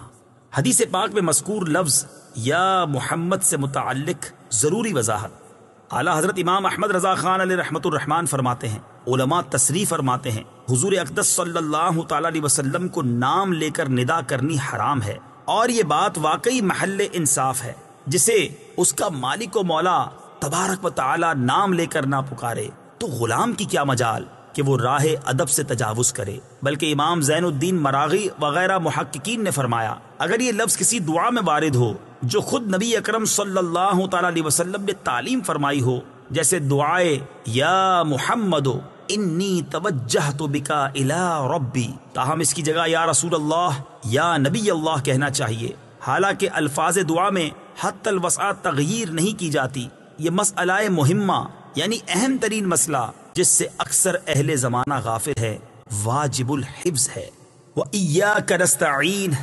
حدیث پاک میں مذکور لفظ یا محمد سے متعلق ضروری وضاحت اعلیٰ حضرت امام احمد رضا خان علیہ رحمۃ الرحمان فرماتے ہیں، علماء تصریح فرماتے ہیں حضور اقدس صلی اللہ تعالی علیہ وسلم کو نام لے کر ندا کرنی حرام ہے، اور یہ بات واقعی محل انصاف ہے۔ جسے اس کا مالک و مولا تبارک و تعالی نام لے کر نہ پکارے تو غلام کی کیا مجال کہ وہ راہ ادب سے تجاوز کرے۔ بلکہ امام زین الدین مراغی وغیرہ محققین نے فرمایا اگر یہ لفظ کسی دعا میں وارد ہو جو خود نبی اکرم صلی اللہ تعالی علیہ وسلم نے تعلیم فرمائی ہو، جیسے دعائے یا محمد انی توجہت بکا الی ربی، تاہم اس کی جگہ یا رسول اللہ یا نبی اللہ کہنا چاہیے۔ حالانکہ الفاظ دعا میں حتی الوسع تغییر نہیں کی جاتی۔ یہ مسئلہ مہمہ یعنی اہم ترین مسئلہ جس سے اکثر اہل زمانہ غافل ہے، واجب الحفظ ہے۔ وَإِيَّاكَ نَسْتَعِينُ،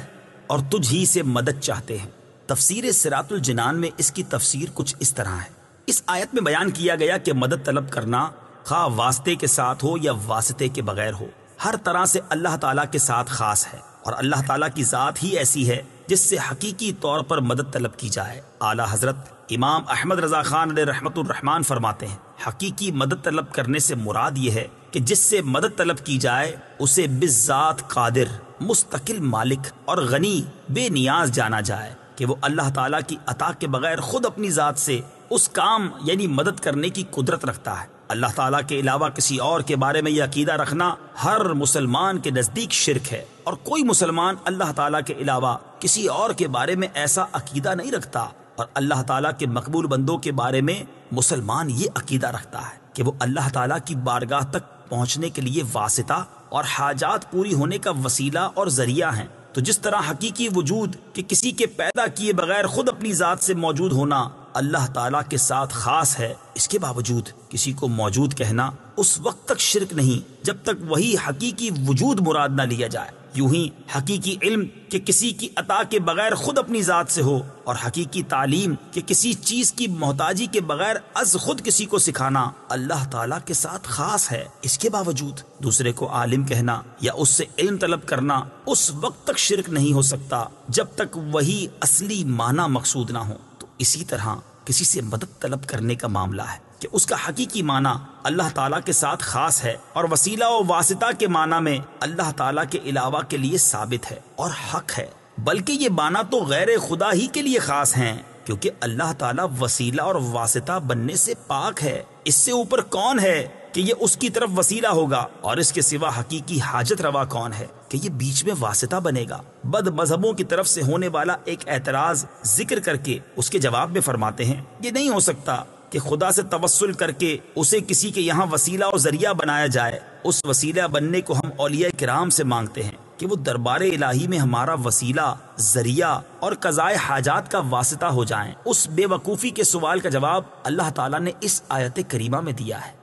اور تجھ ہی سے مدد چاہتے ہیں۔ تفسیر صراط الجنان میں اس کی تفسیر کچھ اس طرح ہے۔ اس آیت میں بیان کیا گیا کہ مدد طلب کرنا خواہ واسطے کے ساتھ ہو یا واسطے کے بغیر ہو، ہر طرح سے اللہ تعالیٰ کے ساتھ خاص ہے، اور اللہ تعالیٰ کی ذات ہی ایسی ہے جس سے حقیقی طور پر مدد طلب کی جائے۔ اعلیٰ حضرت امام احمد رضا خان علیہ رحمۃ الرحمان فرماتے ہیں حقیقی مدد طلب کرنے سے مراد یہ ہے کہ جس سے مدد طلب کی جائے اسے بالذات قادر، مستقل مالک اور غنی بے نیاز جانا جائے کہ وہ اللہ تعالیٰ کی عطا کے بغیر خود اپنی ذات سے اس کام یعنی مدد کرنے کی قدرت رکھتا ہے۔ اللہ تعالیٰ کے علاوہ کسی اور کے بارے میں یہ عقیدہ رکھنا ہر مسلمان کے نزدیک شرک ہے، اور کوئی مسلمان اللہ تعالیٰ کے علاوہ کسی اور کے بارے میں ایسا عقیدہ نہیں رکھتا، اور اللہ تعالیٰ کے مقبول بندوں کے بارے میں مسلمان یہ عقیدہ رکھتا ہے کہ وہ اللہ تعالیٰ کی بارگاہ تک پہنچنے کے لیے واسطہ اور حاجات پوری ہونے کا وسیلہ اور ذریعہ ہیں۔ تو جس طرح حقیقی وجود کہ کسی کے پیدا کیے بغیر خود اپنی ذات سے موجود ہونا اللہ تعالیٰ کے ساتھ خاص ہے، اس کے باوجود کسی کو موجود کہنا اس وقت تک شرک نہیں جب تک وہی حقیقی وجود مراد نہ لیا جائے۔ یوں ہی حقیقی علم کہ کسی کی عطا کے بغیر خود اپنی ذات سے ہو، اور حقیقی تعلیم کہ کسی چیز کی محتاجی کے بغیر از خود کسی کو سکھانا اللہ تعالیٰ کے ساتھ خاص ہے، اس کے باوجود دوسرے کو عالم کہنا یا اس سے علم طلب کرنا اس وقت تک شرک نہیں ہو سکتا جب تک وہی اصلی معنی مقصود نہ ہو۔ تو اسی طرح کسی سے مدد طلب کرنے کا معاملہ ہے کہ اس کا حقیقی معنی اللہ تعالیٰ کے ساتھ خاص ہے، اور وسیلہ و واسطہ کے معنی میں اللہ تعالیٰ کے علاوہ کے لیے ثابت ہے اور حق ہے، بلکہ یہ معنی تو غیر خدا ہی کے لیے خاص ہیں، کیونکہ اللہ تعالیٰ وسیلہ اور واسطہ بننے سے پاک ہے۔ اس سے اوپر کون ہے کہ یہ اس کی طرف وسیلہ ہوگا، اور اس کے سوا حقیقی حاجت روا کون ہے کہ یہ بیچ میں واسطہ بنے گا۔ بد مذہبوں کی طرف سے ہونے والا ایک اعتراض ذکر کر کے اس کے جواب میں فرماتے ہیں یہ نہیں ہو سکتا کہ خدا سے توسل کر کے اسے کسی کے یہاں وسیلہ اور ذریعہ بنایا جائے۔ اس وسیلہ بننے کو ہم اولیاء کرام سے مانگتے ہیں کہ وہ دربار الہی میں ہمارا وسیلہ، ذریعہ اور قضائے حاجات کا واسطہ ہو جائیں۔ اس بے وقوفی کے سوال کا جواب اللہ تعالیٰ نے اس آیت کریمہ میں دیا ہے۔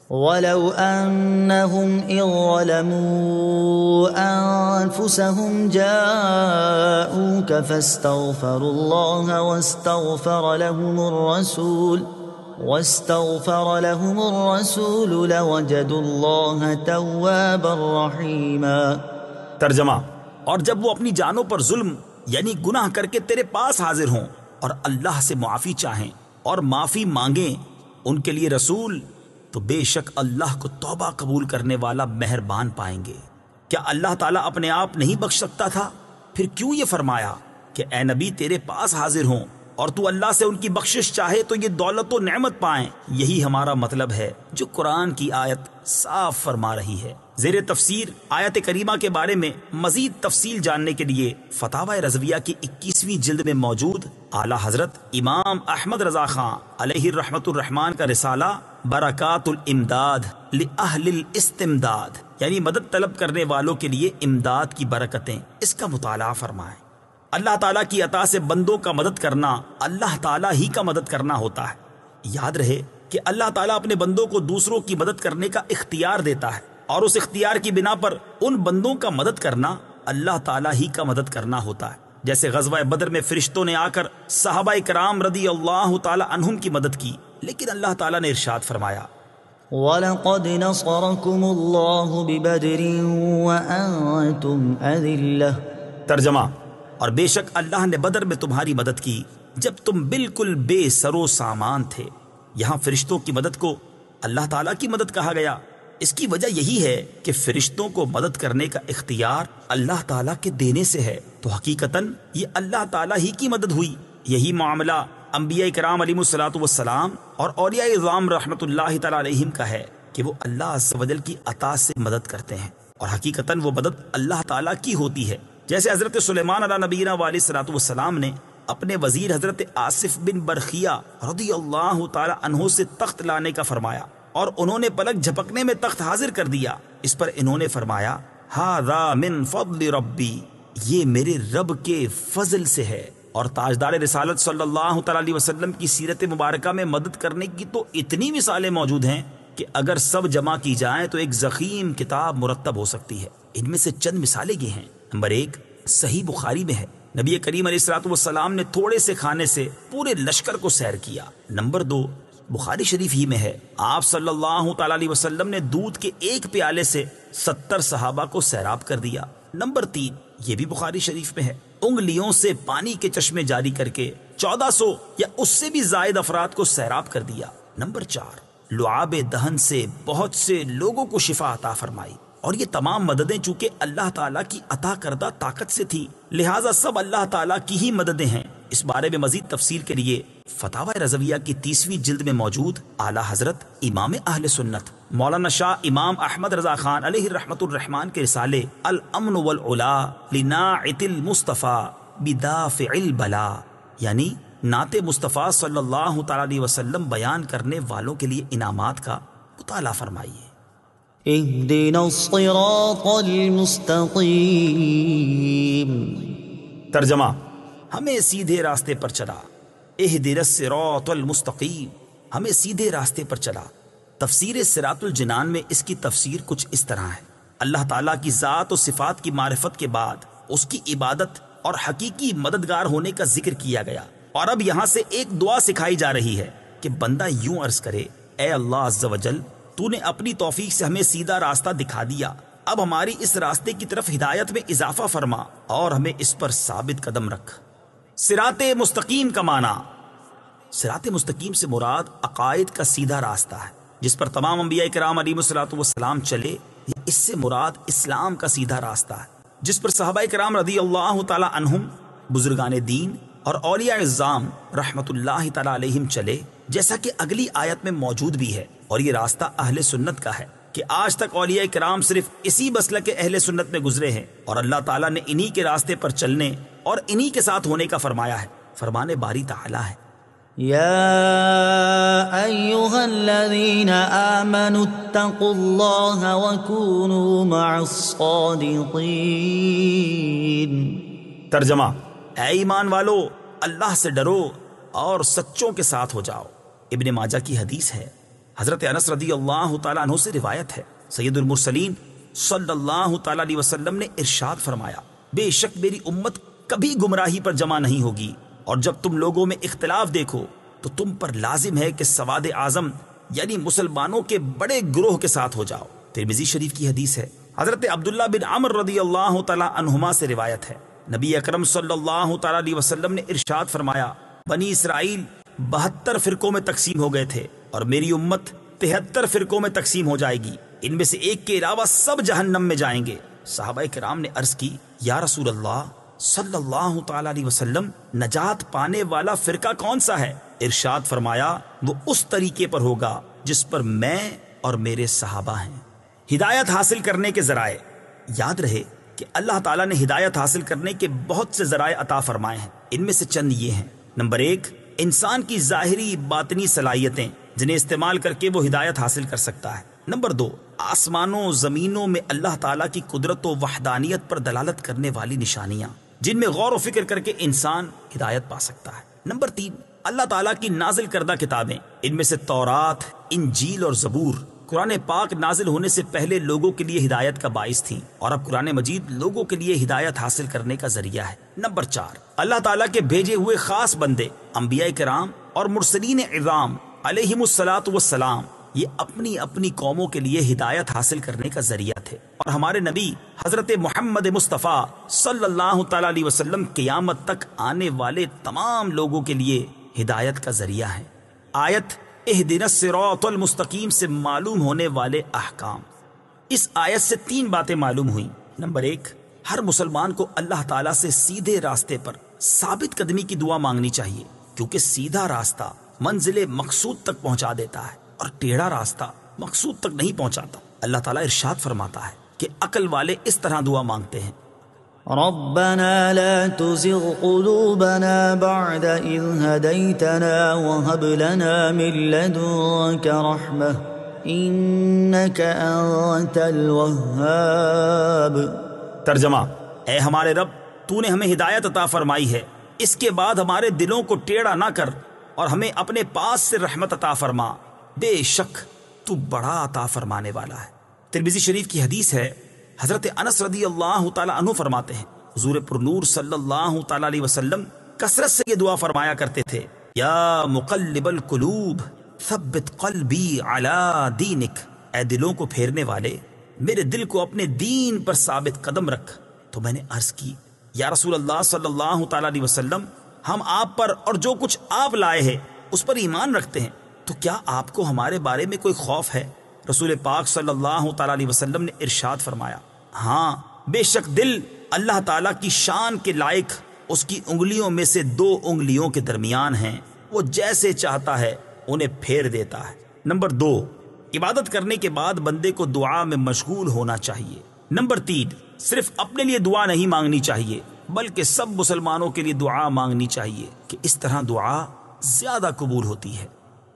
وَلَوْ أَنَّهُمْ إِذْ ظَلَمُوا أَنفُسَهُمْ جَاءُوكَ فَاسْتَغْفَرُوا اللَّهَ واستغفر لهم الرسول لوجدوا الله توابا رحيما۔ ترجمہ، اور جب وہ اپنی جانوں پر ظلم یعنی گناہ کر کے تیرے پاس حاضر ہوں اور اللہ سے معافی چاہیں اور معافی مانگیں ان کے لیے رسول، تو بے شک اللہ کو توبہ قبول کرنے والا مہربان پائیں گے۔ کیا اللہ تعالیٰ اپنے آپ نہیں بخش سکتا تھا؟ پھر کیوں یہ فرمایا کہ اے نبی تیرے پاس حاضر ہوں اور تو اللہ سے ان کی بخشش چاہے تو یہ دولت و نعمت پائیں؟ یہی ہمارا مطلب ہے جو قرآن کی آیت صاف فرما رہی ہے۔ زیر تفسیر آیت کریمہ کے بارے میں مزید تفصیل جاننے کے لیے فتاوی رضویہ کی 21ویں جلد میں موجود اعلیٰ حضرت امام احمد رضا خان علیہ رحمۃ الرحمان کا رسالہ برکات الامداد لأہل الاستمداد یعنی مدد طلب کرنے والوں کے لیے امداد کی برکتیں، اس کا مطالعہ فرمائیں۔ اللہ تعالیٰ کی عطا سے بندوں کا مدد کرنا اللہ تعالیٰ ہی کا مدد کرنا ہوتا ہے۔ یاد رہے کہ اللہ تعالیٰ اپنے بندوں کو دوسروں کی مدد کرنے کا اختیار دیتا ہے، اور اس اختیار کی بنا پر ان بندوں کا مدد کرنا اللہ تعالیٰ ہی کا مدد کرنا ہوتا ہے۔ جیسے غزوہ بدر میں فرشتوں نے آ کر صحابہ کرام رضی اللہ تعالیٰ عنہم کی مدد کی، لیکن اللہ تعالیٰ نے ارشاد فرمایا وَلَقَدْ نَصَرَكُمُ اللَّهُ بِبَدْرٍ وَأَنْتُمْ أَذِلَّةٌ۔ ترجمہ: اور بے شک اللہ نے بدر میں تمہاری مدد کی جب تم بالکل بے سر و سامان تھے۔ یہاں فرشتوں کی مدد کو اللہ تعالیٰ کی مدد کہا گیا۔ اس کی وجہ یہی ہے کہ فرشتوں کو مدد کرنے کا اختیار اللہ تعالیٰ کے دینے سے ہے، تو حقیقتاً یہ اللہ تعالیٰ ہی کی مدد ہوئی۔ یہی معاملہ انبیاء کرام علیہ الصلوۃ والسلام اور اولیاء اعظام رحمۃ اللہ تعالیٰ علیہم کا ہے کہ وہ اللہ عز و جل کی عطا سے مدد کرتے ہیں، اور حقیقتاً وہ مدد اللہ تعالیٰ کی ہوتی ہے۔ جیسے حضرت سلیمان علیہ نبینا علیہ الصلوۃ والسلام نے اپنے وزیر حضرت آصف بن برخیہ رضی اللہ تعالی عنہ سے تخت لانے کا فرمایا، اور انہوں نے پلک جھپکنے میں تخت حاضر کر دیا۔ اس پر انہوں نے فرمایا ھذا من فضل ربی، یہ میرے رب کے فضل سے ہے۔ اور تاجدار رسالت صلی اللہ تعالی علیہ وسلم کی سیرت مبارکہ میں مدد کرنے کی تو اتنی مثالیں موجود ہیں کہ اگر سب جمع کی جائیں تو ایک ضخیم کتاب مرتب ہو سکتی ہے۔ ان میں سے چند مثالیں یہ ہیں۔ نمبر 1 صحیح بخاری میں ہے، نبی کریم علیہ الصلوۃ والسلام نے تھوڑے سے کھانے سے پورے لشکر کو سیر کیا۔ نمبر 2 بخاری شریف ہی میں ہے، آپ صلی اللہ تعالی علیہ وسلم نے دودھ کے ایک پیالے سے 70 صحابہ کو سیراب کر دیا۔ نمبر 3 یہ بھی بخاری شریف میں ہے، انگلیوں سے پانی کے چشمے جاری کر کے 1400 یا اس سے بھی زائد افراد کو سیراب کر دیا۔ نمبر 4 لعاب دہن سے بہت سے لوگوں کو شفا عطا فرمائی، اور یہ تمام مددیں چونکہ اللہ تعالیٰ کی عطا کردہ طاقت سے تھی، لہٰذا سب اللہ تعالیٰ کی ہی مددیں ہیں۔ اس بارے میں مزید تفصیل کے لیے فتاوی رضویہ کی 30ویں جلد میں موجود اعلیٰ حضرت امام اہل سنت مولانا شاہ امام احمد رضا خان علیہ رحمت الرحمان کے رسالے الامن والعلا لناعت المصطفیٰ بدافع البلا، یعنی نعت مصطفیٰ صلی اللہ تعالی علیہ وسلم بیان کرنے والوں کے لیے انعامات کا مطالعہ فرمائیے۔ اهدنا الصراط المستقیم۔ ترجمہ: ہمیں سیدھے راستے پر چلا۔ اہدنا الصراط المستقیم، ہمیں سیدھے راستے پر چلا۔ تفسیر صراط الجنان میں اس کی تفسیر کچھ اس طرح ہے: اللہ تعالیٰ کی ذات و صفات کی معرفت کے بعد اس کی عبادت اور حقیقی مددگار ہونے کا ذکر کیا گیا، اور اب یہاں سے ایک دعا سکھائی جا رہی ہے کہ بندہ یوں عرض کرے، اے اللہ عز و جل، تو نے اپنی توفیق سے ہمیں سیدھا راستہ دکھا دیا، اب ہماری اس راستے کی طرف ہدایت میں اضافہ فرما اور ہمیں اس پر ثابت قدم رکھ۔ صراط مستقیم کا معنی، صراط مستقیم سے مراد عقائد کا سیدھا راستہ ہے جس پر تمام انبیاء کرام علیہ الصلوۃ والسلام چلے، یا اس سے مراد اسلام کا سیدھا راستہ ہے جس پر صحابہ کرام رضی اللہ تعالی عنہم، بزرگان دین اور اولیاء اعظام رحمت اللہ تعالی علیہم چلے، جیسا کہ اگلی آیت میں موجود بھی ہے۔ اور یہ راستہ اہل سنت کا ہے کہ آج تک اولیاء کرام صرف اسی مسلک اہل سنت میں گزرے ہیں، اور اللہ تعالیٰ نے انہی کے راستے پر چلنے اور انہی کے ساتھ ہونے کا فرمایا ہے۔ فرمان باری تعالیٰ ہے، یا ایہا الذین آمنوا اتقوا اللہ وکونوا مع الصادقین۔ ترجمہ: اے ایمان والو، اللہ سے ڈرو اور سچوں کے ساتھ ہو جاؤ۔ ابن ماجہ کی حدیث ہے، حضرت انس رضی اللہ تعالیٰ عنہ سے روایت ہے، سید المرسلین صلی اللہ تعالیٰ علیہ وسلم نے ارشاد فرمایا، بے شک میری امت کبھی گمراہی پر جمع نہیں ہوگی، اور جب تم لوگوں میں اختلاف دیکھو تو تم پر لازم ہے کہ سواد اعظم یعنی مسلمانوں کے بڑے گروہ کے ساتھ ہو جاؤ۔ ترمذی شریف کی حدیث ہے، حضرت عبداللہ بن عمر رضی اللہ تعالیٰ عنہما سے روایت ہے، نبی اکرم صلی اللہ تعالیٰ علیہ وسلم نے ارشاد فرمایا، بنی اسرائیل 72 فرقوں میں تقسیم ہو گئے تھے، اور میری امت 73 فرقوں میں تقسیم ہو جائے گی، ان میں سے ایک کے علاوہ سب جہنم میں جائیں گے۔ صحابہ کرام نے عرض کی، یا رسول اللہ صلی اللہ تعالی علیہ وسلم، نجات پانے والا فرقہ کون سا ہے؟ ارشاد فرمایا، وہ اس طریقے پر ہوگا جس پر میں اور میرے صحابہ ہیں۔ ہدایت حاصل کرنے کے ذرائع، یاد رہے کہ اللہ تعالیٰ نے ہدایت حاصل کرنے کے بہت سے ذرائع عطا فرمائے ہیں، ان میں سے چند یہ ہیں۔ نمبر 1، انسان کی ظاہری باطنی صلاحیتیں جنہیں استعمال کر کے وہ ہدایت حاصل کر سکتا ہے۔ نمبر 2، آسمانوں زمینوں میں اللہ تعالیٰ کی قدرت و وحدانیت پر دلالت کرنے والی نشانیاں جن میں غور و فکر کر کے انسان ہدایت پا سکتا ہے۔ نمبر 3، اللہ تعالیٰ کی نازل کردہ کتابیں، ان میں سے تورات، انجیل اور زبور قرآن پاک نازل ہونے سے پہلے لوگوں کے لیے ہدایت کا باعث تھیں، اور اب قرآن مجید لوگوں کے لیے ہدایت حاصل کرنے کا ذریعہ ہے۔ نمبر 4، اللہ تعالیٰ کے بھیجے ہوئے خاص بندے انبیاء کرام اور مرسلین اعظام علیہم الصلاۃ والسلام یہ اپنی اپنی قوموں کے لیے ہدایت حاصل کرنے کا ذریعہ تھے، اور ہمارے نبی حضرت محمد مصطفیٰ صلی اللہ تعالی علیہ وسلم قیامت تک آنے والے تمام لوگوں کے لیے ہدایت کا ذریعہ ہیں۔ آیت اہدنا الصراط المستقیم سے معلوم ہونے والے احکام۔ اس آیت سے 3 باتیں معلوم ہوئیں۔ نمبر 1، ہر مسلمان کو اللہ تعالیٰ سے سیدھے راستے پر ثابت قدمی کی دعا مانگنی چاہیے، کیونکہ سیدھا راستہ منزل مقصود تک پہنچا دیتا ہے اور ٹیڑھا راستہ مقصود تک نہیں پہنچاتا۔ اللہ تعالیٰ ارشاد فرماتا ہے کہ عقل والے اس طرح دعا مانگتے ہیں: ربنا لا تزغ قلوبنا بعد إذ هديتنا وهب لنا من لدنك رحمة إنك أنت الوهاب۔ ترجمہ: اے ہمارے رب، تو نے ہمیں ہدایت عطا فرمائی ہے، اس کے بعد ہمارے دلوں کو ٹیڑھا نہ کر اور ہمیں اپنے پاس سے رحمت عطا فرما، بے شک تو بڑا عطا فرمانے والا ہے۔ ترمذی شریف کی حدیث ہے، حضرت انس رضی اللہ تعالی عنہ فرماتے ہیں، حضور پر نور صلی اللہ تعالی علیہ وسلم کثرت سے یہ دعا فرمایا کرتے تھے: یا مقلب القلوب ثبت قلبی علی دینک، اے دلوں کو پھیرنے والے، میرے دل کو اپنے دین پر ثابت قدم رکھ۔ تو میں نے عرض کی: یا رسول اللہ صلی اللہ تعالی علیہ وسلم، ہم آپ پر اور جو کچھ آپ لائے ہیں اس پر ایمان رکھتے ہیں، تو کیا آپ کو ہمارے بارے میں کوئی خوف ہے؟ رسول پاک صلی اللہ تعالی علیہ وسلم نے ارشاد فرمایا: ہاں، بے شک دل اللہ تعالیٰ کی شان کے لائق اس کی انگلیوں میں سے 2 انگلیوں کے درمیان ہیں، وہ جیسے چاہتا ہے انہیں پھیر دیتا ہے۔ نمبر 2، عبادت کرنے کے بعد بندے کو دعا میں مشغول ہونا چاہیے۔ نمبر 3، صرف اپنے لیے دعا نہیں مانگنی چاہیے بلکہ سب مسلمانوں کے لیے دعا مانگنی چاہیے، کہ اس طرح دعا زیادہ قبول ہوتی ہے۔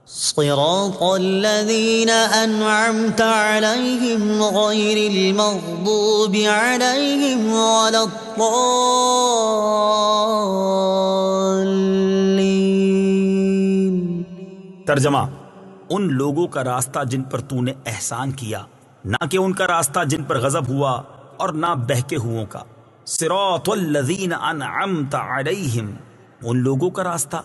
صراط الذين أنعمت عليهم غير المغضوب عليهم ولا الضالين۔ ترجمہ: ان لوگوں کا راستہ جن پر تو نے احسان کیا، نہ کہ ان کا راستہ جن پر غضب ہوا اور نہ بہکے ہوئوں کا۔ صراط الذین انعمت علیہم، ان لوگوں کا راستہ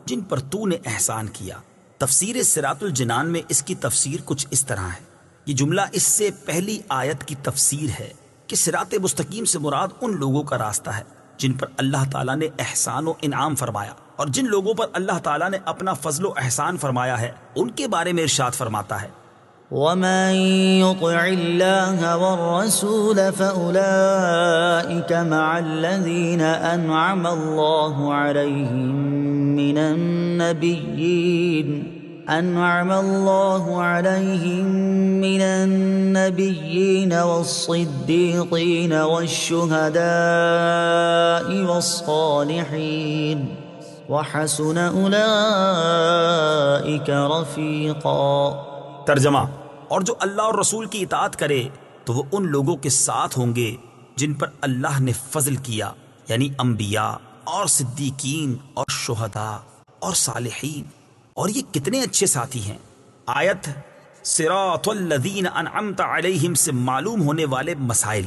جن پر تو نے احسان کیا۔ تفسیر صراط الجنان میں اس کی تفسیر کچھ اس طرح ہے۔ یہ جملہ اس سے پہلی آیت کی تفسیر ہے کہ صراط مستقیم سے مراد ان لوگوں کا راستہ ہے جن پر اللہ تعالیٰ نے احسان و انعام فرمایا، اور جن لوگوں پر اللہ تعالیٰ نے اپنا فضل و احسان فرمایا ہے ان کے بارے میں ارشاد فرماتا ہے: ومن يطع الله والرسول فأولئك مع الذين أنعم الله عليهم من النبيين والصديقين والشهداء والصالحين وحسن أولئك رفيقا۔ ترجمہ: اور جو اللہ اور رسول کی اطاعت کرے تو وہ ان لوگوں کے ساتھ ہوں گے جن پر اللہ نے فضل کیا، یعنی انبیاء اور صدیقین اور شہداء اور صالحین، اور یہ کتنے اچھے ساتھی ہیں۔ آیت صراط الذین انعمت علیہم سے معلوم ہونے والے مسائل۔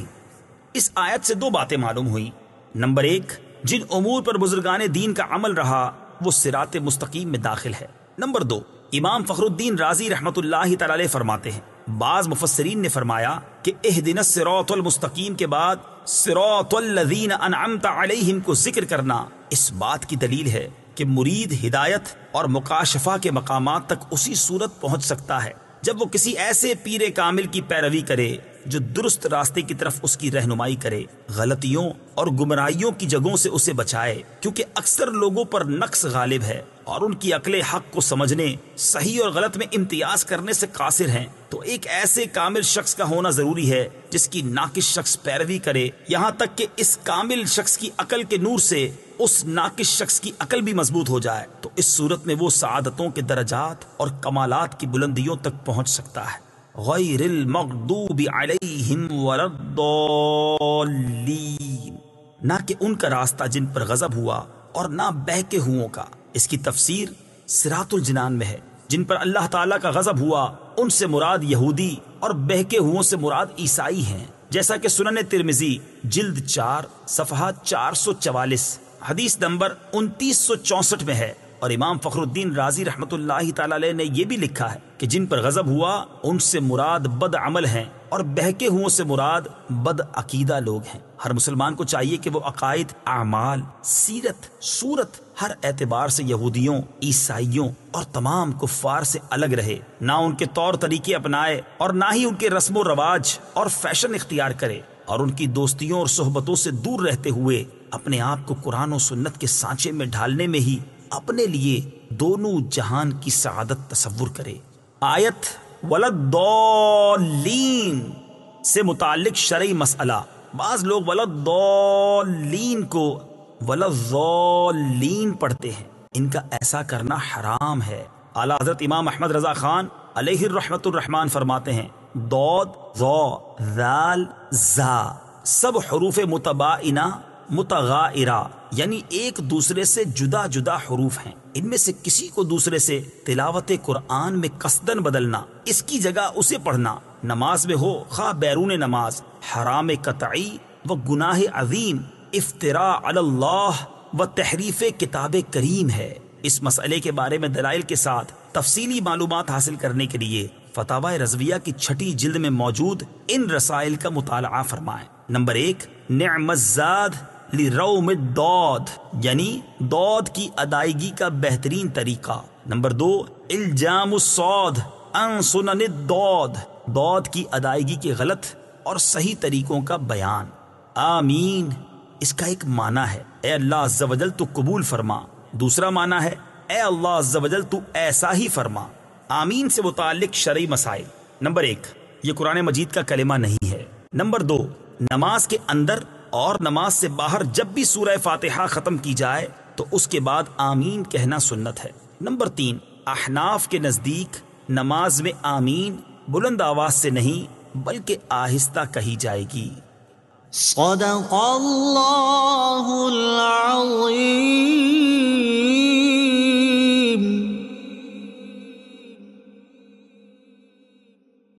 اس آیت سے 2 باتیں معلوم ہوئیں۔ نمبر 1، جن امور پر بزرگان دین کا عمل رہا وہ صراط مستقیم میں داخل ہے۔ نمبر 2، امام فخر الدین رازی رحمت اللہ تعالی علیہ فرماتے ہیں، بعض مفسرین نے فرمایا کہ اہدنا الصراط المستقیم کے بعد صراط الذین انعمت علیہم کو ذکر کرنا اس بات کی دلیل ہے کہ مرید ہدایت اور مکاشفہ کے مقامات تک اسی صورت پہنچ سکتا ہے جب وہ کسی ایسے پیر کامل کی پیروی کرے جو درست راستے کی طرف اس کی رہنمائی کرے، غلطیوں اور گمراہیوں کی جگہوں سے اسے بچائے، کیونکہ اکثر لوگوں پر نقص غالب ہے اور ان کی عقل حق کو سمجھنے، صحیح اور غلط میں امتیاز کرنے سے قاصر ہیں۔ تو ایک ایسے کامل شخص کا ہونا ضروری ہے جس کی ناقص شخص پیروی کرے، یہاں تک کہ اس کامل شخص کی عقل کے نور سے اس ناقص شخص کی عقل بھی مضبوط ہو جائے، تو اس صورت میں وہ سعادتوں کے درجات اور کمالات کی بلندیوں تک پہنچ سکتا ہے۔ غیر المغضوب علیہم ولا الضالین، نہ کہ ان کا راستہ جن پر غضب ہوا اور نہ بہکے ہوئوں کا۔ اس کی تفسیر صراط الجنان میں ہے۔ جن پر اللہ تعالیٰ کا غضب ہوا ان سے مراد یہودی اور بہکے ہوئوں سے مراد عیسائی ہیں، جیسا کہ سنن ترمذی جلد 4 صفحہ 444 حدیث نمبر 2964 میں ہے۔ اور امام فخر الدین رازی رحمت اللہ تعالی علیہ نے یہ بھی لکھا ہے کہ جن پر غضب ہوا ان سے مراد بد عمل ہیں اور بہکے ہوئوں سے مراد بد عقیدہ لوگ ہیں۔ ہر مسلمان کو چاہیے کہ وہ عقائد، اعمال، سیرت، صورت ہر اعتبار سے یہودیوں، عیسائیوں اور تمام کفار سے الگ رہے، نہ ان کے طور طریقے اپنائے اور نہ ہی ان کے رسم و رواج اور فیشن اختیار کرے، اور ان کی دوستیوں اور صحبتوں سے دور رہتے ہوئے اپنے آپ کو قرآن و سنت کے سانچے میں ڈھالنے میں ہی اپنے لیے دونوں جہان کی سعادت تصور کرے۔ آیت وَلَضَّالِّينَ سے متعلق شرعی مسئلہ، بعض لوگ وَلَضَّالِّينَ کو وَلَضَّالِّينَ پڑھتے ہیں، ان کا ایسا کرنا حرام ہے۔ اعلیٰ حضرت امام احمد رضا خان علیہ الرحمت الرحمان فرماتے ہیں ضاد، ظا، ذال، زا سب حروف متباینہ متغائرہ یعنی ایک دوسرے سے جدا جدا حروف ہیں، ان میں سے کسی کو دوسرے سے تلاوت قرآن میں قصدن بدلنا، اس کی جگہ اسے پڑھنا، نماز میں ہو خواہ بیرون نماز، حرام قطعی و گناہ عظیم، افتراء علی اللہ و تحریف کتاب کریم ہے۔ اس مسئلے کے بارے میں دلائل کے ساتھ تفصیلی معلومات حاصل کرنے کے لیے فتاوی رضویہ کی 6 جلد میں موجود ان رسائل کا مطالعہ فرمائیں۔ نمبر 1، نعم الزاد لروم الضاد یعنی ضاد کی ادائیگی کا بہترین طریقہ۔ نمبر 2، الجام الصاد عن سنن الضاد ضاد کی ادائیگی کے غلط اور صحیح طریقوں کا بیان۔ آمین اس کا ایک معنی ہے اے اللہ عز و جل تو قبول فرما، دوسرا معنی ہے اے اللہ عز و جل تو ایسا ہی فرما۔ آمین سے متعلق شرعی مسائل۔ نمبر 1، یہ قرآن مجید کا کلمہ نہیں ہے۔ نمبر 2، نماز کے اندر اور نماز سے باہر جب بھی سورہ فاتحہ ختم کی جائے تو اس کے بعد آمین کہنا سنت ہے۔ نمبر 3، احناف کے نزدیک نماز میں آمین بلند آواز سے نہیں بلکہ آہستہ کہی جائے گی۔ صدق اللہ العظیم۔